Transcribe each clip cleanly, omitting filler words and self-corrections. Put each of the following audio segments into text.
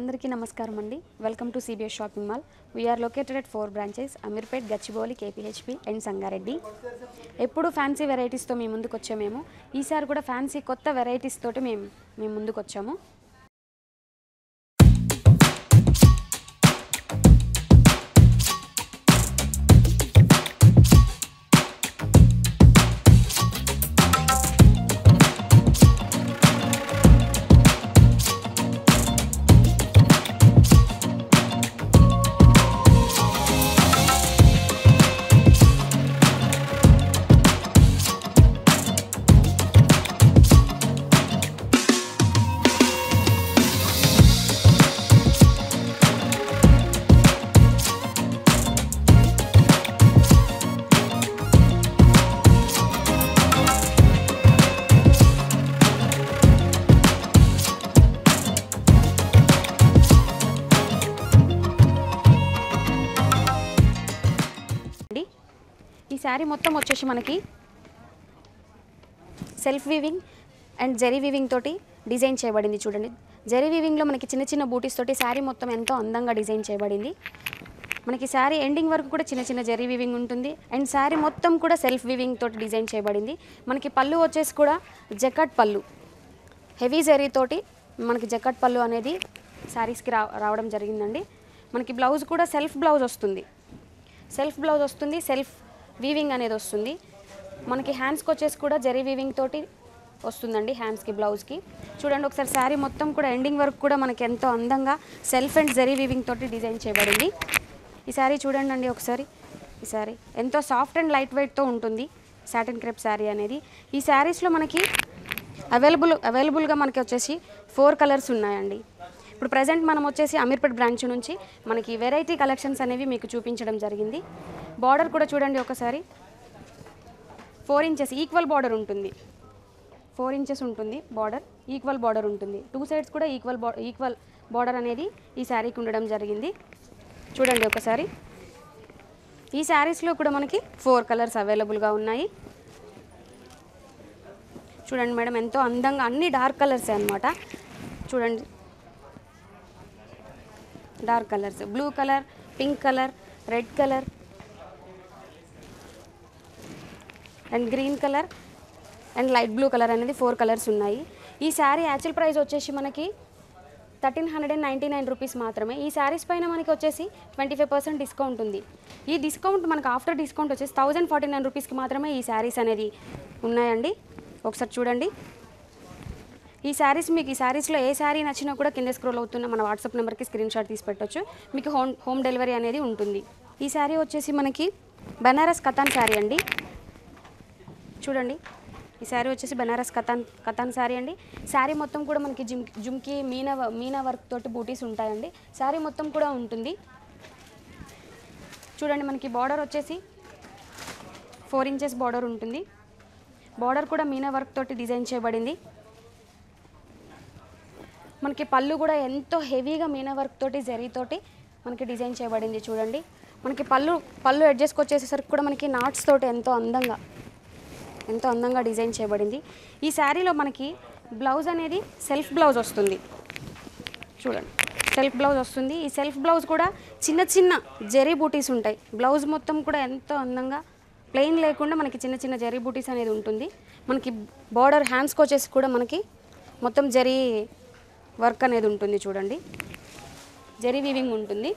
అందరికీ నమస్కారం అండి. Welcome to CBS shopping mall. We're located at 4 branches Ameerpet, Gachibowli, KPHB and Sangareddy. ఎప్పుడు ఫ్యాన్సీ వెరైటీస్తో మేము ముందుకు వచ్చాము. ఈసారి కూడా ఫ్యాన్సీ కొత్త వెరైటీస్ తోటి మేము ముందుకు వచ్చాము. ఈ శారీ మొత్తం వచ్చేసి మనకి self weaving and zari weaving తోటి డిజైన్ చేయబడింది. చూడండి, జరీ వీవింగ్లో మనకి చిన్న చిన్న బూటీస్ తోటి శారీ మొత్తం ఎంతో అందంగా డిజైన్ చేయబడింది. మనకి శారీ ఎండింగ్ వరకు కూడా చిన్న చిన్న జరీ వీవింగ్ ఉంటుంది. అండ్ శారీ మొత్తం కూడా సెల్ఫ్ వీవింగ్ తోటి డిజైన్ చేయబడింది. మనకి పళ్ళు వచ్చేసి కూడా జకాట్ పళ్ళు, హెవీ జరీ తోటి మనకి జకాట్ పళ్ళు అనేది శారీస్కి రావడం జరిగిందండి. మనకి బ్లౌజ్ కూడా సెల్ఫ్ బ్లౌజ్ వస్తుంది. సెల్ఫ్ వీవింగ్ అనేది వస్తుంది. మనకి హ్యాండ్స్కి వచ్చేసి కూడా జరీ వీవింగ్ తోటి వస్తుందండి. హ్యాండ్స్కి, బ్లౌజ్కి చూడండి ఒకసారి శారీ మొత్తం కూడా ఎండింగ్ వరకు కూడా మనకి ఎంతో అందంగా సెల్ఫ్ అండ్ జరీ వీవింగ్ తోటి డిజైన్ చేయబడింది. ఈ శారీ చూడండి అండి ఒకసారి. ఈ శారీ ఎంతో సాఫ్ట్ అండ్ లైట్ వెయిట్తో ఉంటుంది. సాటిన్ క్రేప్ శారీ అనేది. ఈ శారీస్లో మనకి అవైలబుల్గా మనకి వచ్చేసి 4 కలర్స్ ఉన్నాయండి. ఇప్పుడు ప్రజెంట్ మనం వచ్చేసి అమీర్పేట్ బ్రాంచ్ నుంచి మనకి వెరైటీ కలెక్షన్స్ అనేవి మీకు చూపించడం జరిగింది. బార్డర్ కూడా చూడండి ఒకసారి. 4 ఇంచెస్ ఈక్వల్ బార్డర్ ఉంటుంది. 4 ఇంచెస్ ఉంటుంది బార్డర్, ఈక్వల్ బార్డర్ ఉంటుంది. 2 సైడ్స్ కూడా ఈక్వల్ బార్డర్ అనేది ఈ శారీకి ఉండడం జరిగింది. చూడండి ఒకసారి. ఈ శారీస్లో కూడా మనకి 4 కలర్స్ అవైలబుల్గా ఉన్నాయి. చూడండి మేడం, ఎంతో అందంగా అన్ని డార్క్ కలర్సే అన్నమాట. చూడండి, dark colours, blue colour, pink colour, red colour and green colour and light blue colour అనేది 4 కలర్స్ ఉన్నాయి. ఈ శారీ యాక్చువల్ ప్రైస్ వచ్చేసి మనకి 1399 రూపీస్ మాత్రమే. ఈ శారీస్ పైన మనకి వచ్చేసి 25% డిస్కౌంట్ ఉంది. ఈ డిస్కౌంట్ మనకు ఆఫ్టర్ డిస్కౌంట్ వచ్చేసి 1049 రూపీస్కి మాత్రమే ఈ శారీస్ అనేది ఉన్నాయండి. ఒకసారి చూడండి. ఈ శారీస్లో ఏ శారీ నచ్చినా కూడా కింద స్క్రోల్ అవుతున్న మన వాట్సాప్ నెంబర్కి స్క్రీన్ షాట్ తీసి పెట్టవచ్చు. మీకు హోమ్ డెలివరీ అనేది ఉంటుంది. ఈ శారీ వచ్చేసి మనకి బనారస్ కతాన్ శారీ అండి. చూడండి, ఈ శారీ వచ్చేసి బనారస్ కతాన్ శారీ అండి. శారీ మొత్తం కూడా మనకి జుమ్కి మీనా వర్క్ తోటి బూటీస్ ఉంటాయండి. శారీ మొత్తం కూడా ఉంటుంది. చూడండి, మనకి బార్డర్ వచ్చేసి 4 ఇంచెస్ బార్డర్ ఉంటుంది. బార్డర్ కూడా మీనా వర్క్ తోటి డిజైన్ చేయబడింది. మనకి పళ్ళు కూడా ఎంతో హెవీగా మీనా వర్క్ తోటి జరీతోటి మనకి డిజైన్ చేయబడింది. చూడండి, మనకి పళ్ళు ఎడ్జెస్కి వచ్చేసరికి కూడా మనకి నాట్స్ తోటి ఎంతో అందంగా డిజైన్ చేయబడింది. ఈ శారీలో మనకి బ్లౌజ్ అనేది సెల్ఫ్ బ్లౌజ్ వస్తుంది. చూడండి, సెల్ఫ్ బ్లౌజ్ వస్తుంది. ఈ సెల్ఫ్ బ్లౌజ్ కూడా చిన్న చిన్న జరీ బూటీస్ ఉంటాయి. బ్లౌజ్ మొత్తం కూడా ఎంతో అందంగా ప్లెయిన్ లేకుండా మనకి చిన్న చిన్న జరీ బూటీస్ అనేది ఉంటుంది. మనకి బార్డర్ హ్యాండ్స్కి వచ్చేసి కూడా మనకి మొత్తం జరీ వర్క్ అనేది ఉంటుంది. చూడండి, జరీ వీవింగ్ ఉంటుంది.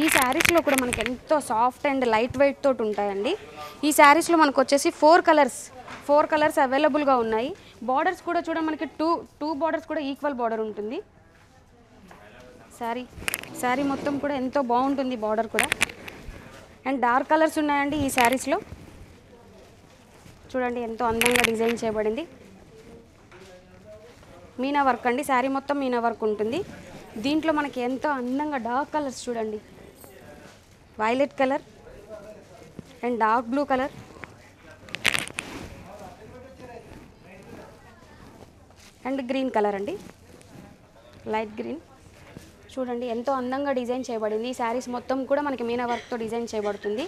ఈ శారీస్లో కూడా మనకి ఎంతో సాఫ్ట్ అండ్ లైట్ వెయిట్ తోటి ఉంటాయండి. ఈ శారీస్లో మనకు వచ్చేసి 4 కలర్స్ అవైలబుల్గా ఉన్నాయి. బార్డర్స్ కూడా చూడండి, మనకి టూ బార్డర్స్ కూడా ఈక్వల్ బార్డర్ ఉంటుంది. శారీ మొత్తం కూడా ఎంతో బాగుంటుంది బార్డర్ కూడా. అండ్ డార్క్ కలర్స్ ఉన్నాయండి ఈ శారీస్లో. చూడండి, ఎంతో అందంగా డిజైన్ చేయబడింది. మీనా వర్క్ అండి. శారీ మొత్తం మీనా వర్క్ ఉంటుంది. దీంట్లో మనకి ఎంతో అందంగా డార్క్ కలర్స్ చూడండి, violet colour and dark blue colour and green colour అండి, లైట్ గ్రీన్. చూడండి, ఎంతో అందంగా డిజైన్ చేయబడింది. ఈ శారీస్ మొత్తం కూడా మనకి మీనా వర్క్తో డిజైన్ చేయబడుతుంది.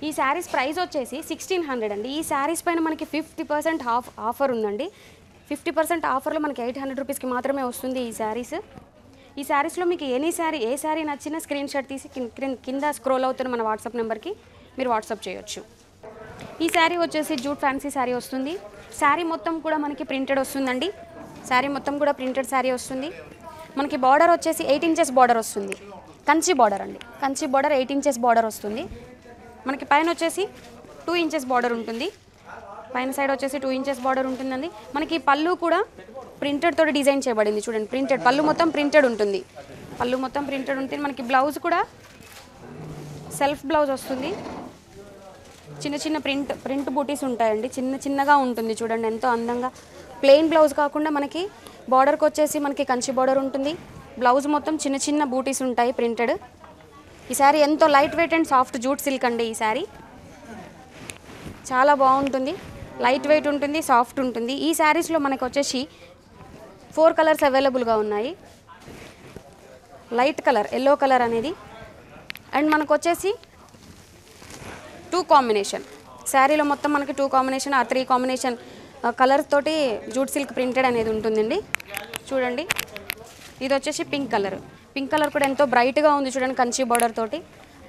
ఈ శారీస్ ప్రైస్ వచ్చేసి 1600 అండి. ఈ శారీస్ పైన మనకి 50% ఆఫర్ ఉందండి. 50% ఆఫర్లో మనకి 800 రూపీస్కి మాత్రమే వస్తుంది ఈ శారీస్. ఈ శారీస్లో మీకు ఏ శారీ నచ్చినా స్క్రీన్ షాట్ తీసి కింద స్క్రోల్ అవుతున్న మన వాట్సాప్ నెంబర్కి మీరు వాట్సాప్ చేయొచ్చు. ఈ శారీ వచ్చేసి జూట్ ఫ్యాన్సీ శారీ వస్తుంది. శారీ మొత్తం కూడా మనకి ప్రింటెడ్ వస్తుందండి. శారీ మొత్తం కూడా ప్రింటెడ్ శారీ వస్తుంది. మనకి బార్డర్ వచ్చేసి 8 ఇంచెస్ బార్డర్ వస్తుంది. కంచి బార్డర్ అండి. కంచి బార్డర్ 8 ఇంచెస్ బార్డర్ వస్తుంది. మనకి పైన వచ్చేసి 2 ఇంచెస్ బార్డర్ ఉంటుంది. పైన సైడ్ వచ్చేసి 2 ఇంచెస్ బార్డర్ ఉంటుందండి. మనకి పళ్ళు కూడా ప్రింటెడ్ తోటి డిజైన్ చేయబడింది. చూడండి, ప్రింటెడ్ పళ్ళు మొత్తం ప్రింటెడ్ ఉంటుంది. పళ్ళు మొత్తం ప్రింటెడ్ ఉంటుంది. మనకి బ్లౌజ్ కూడా సెల్ఫ్ బ్లౌజ్ వస్తుంది. చిన్న చిన్న ప్రింట్ బూటీస్ ఉంటాయండి. చిన్నగా ఉంటుంది. చూడండి ఎంతో అందంగా. ప్లెయిన్ బ్లౌజ్ కాకుండా మనకి బార్డర్కి వచ్చేసి మనకి కంచి బార్డర్ ఉంటుంది. బ్లౌజ్ మొత్తం చిన్న బూటీస్ ఉంటాయి ప్రింటెడ్. ఈ శారీ ఎంతో light weight and soft jute silk అండి. ఈ శారీ చాలా బాగుంటుంది. లైట్ వెయిట్ ఉంటుంది, సాఫ్ట్ ఉంటుంది. ఈ శారీస్లో మనకు వచ్చేసి 4 కలర్స్ అవైలబుల్గా ఉన్నాయి. లైట్ కలర్, ఎల్లో కలర్ అనేది, అండ్ మనకు వచ్చేసి 2 కాంబినేషన్. శారీలో మొత్తం మనకి 2 కాంబినేషన్ ఆ 3 కాంబినేషన్ కలర్స్ తోటి జూట్ సిల్క్ ప్రింటెడ్ అనేది ఉంటుందండి. చూడండి, ఇది వచ్చేసి పింక్ కలర్. పింక్ కలర్ కూడా ఎంతో బ్రైట్గా ఉంది. చూడండి, కంచి బార్డర్ తోటి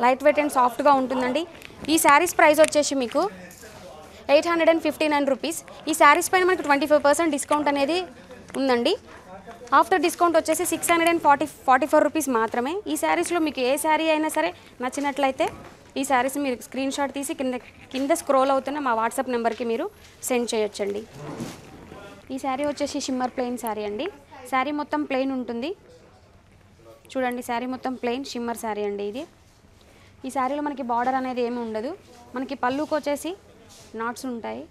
లైట్ వెయిట్ అండ్ సాఫ్ట్గా ఉంటుందండి. ఈ శారీస్ ప్రైస్ వచ్చేసి మీకు 859 రూపీస్. ఈ శారీస్ పైన మనకి 25% డిస్కౌంట్ అనేది ఉందండి. ఆఫ్టర్ డిస్కౌంట్ వచ్చేసి 644 రూపీస్ మాత్రమే. ఈ శారీస్లో మీకు ఏ శారీ అయినా సరే నచ్చినట్లయితే ఈ శారీస్ మీరు స్క్రీన్ షాట్ తీసి కింద స్క్రోల్ అవుతున్న మా వాట్సాప్ నెంబర్కి మీరు సెండ్ చేయొచ్చండి. ఈ శారీ వచ్చేసి షిమ్మర్ ప్లెయిన్ శారీ అండి. శారీ మొత్తం ప్లెయిన్ ఉంటుంది. చూడండి, శారీ మొత్తం ప్లెయిన్ షిమ్మర్ శారీ అండి ఇది. ఈ శారీలో మనకి బార్డర్ అనేది ఏమి ఉండదు. మనకి పళ్ళుకి వచ్చేసి నాట్స్ ఉంటాయి.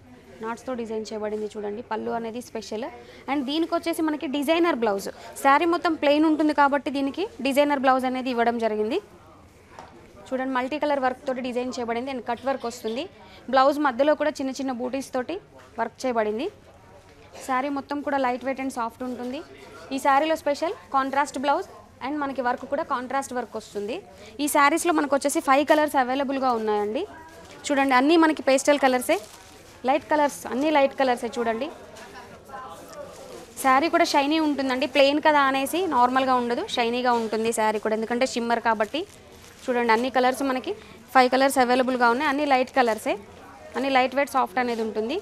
నాట్స్తో డిజైన్ చేయబడింది. చూడండి, పళ్ళు అనేది స్పెషల్. అండ్ దీనికి వచ్చేసి మనకి డిజైనర్ బ్లౌజ్. శారీ మొత్తం ప్లెయిన్ ఉంటుంది కాబట్టి దీనికి డిజైనర్ బ్లౌజ్ అనేది ఇవ్వడం జరిగింది. చూడండి, మల్టీ కలర్ వర్క్ తోటి డిజైన్ చేయబడింది అండ్ కట్ వర్క్ వస్తుంది. బ్లౌజ్ మధ్యలో కూడా చిన్న బూటీస్ తోటి వర్క్ చేయబడింది. శారీ మొత్తం కూడా లైట్ వెయిట్ అండ్ సాఫ్ట్ ఉంటుంది. ఈ శారీలో స్పెషల్ కాంట్రాస్ట్ బ్లౌజ్ అండ్ మనకి వర్క్ కూడా కాంట్రాస్ట్ వర్క్ వస్తుంది. ఈ శారీస్లో మనకు వచ్చేసి 5 కలర్స్ అవైలబుల్గా ఉన్నాయండి. చూడండి, అన్నీ మనకి పేస్టల్ కలర్సే, లైట్ కలర్స్, అన్నీ లైట్ కలర్సే. చూడండి, శారీ కూడా షైనీ ఉంటుందండి. ప్లెయిన్ కదా అనేసి నార్మల్గా ఉండదు, షైనీగా ఉంటుంది శారీ కూడా, ఎందుకంటే షిమ్మర్ కాబట్టి. చూడండి, అన్ని కలర్స్ మనకి 5 కలర్స్ అవైలబుల్గా ఉన్నాయి. అన్ని లైట్ కలర్సే, అన్ని లైట్ వెయిట్ సాఫ్ట్ అనేది ఉంటుంది.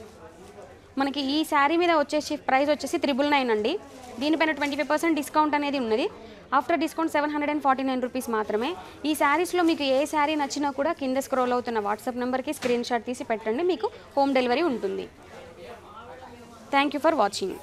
మనకి ఈ శారీ మీద వచ్చేసి ప్రైస్ వచ్చేసి 999 అండి. దీనిపైన 25% డిస్కౌంట్ అనేది ఉన్నది. ఆఫ్టర్ డిస్కౌంట్ 749 రూపీస్ మాత్రమే. ఈ శారీస్లో మీకు ఏ శారీ నచ్చినా కూడా కింద స్క్రోల్ అవుతున్న వాట్సాప్ నెంబర్కి స్క్రీన్ షాట్ తీసి పెట్టండి, మీకు హోమ్ డెలివరీ ఉంటుంది. Thank you for watching.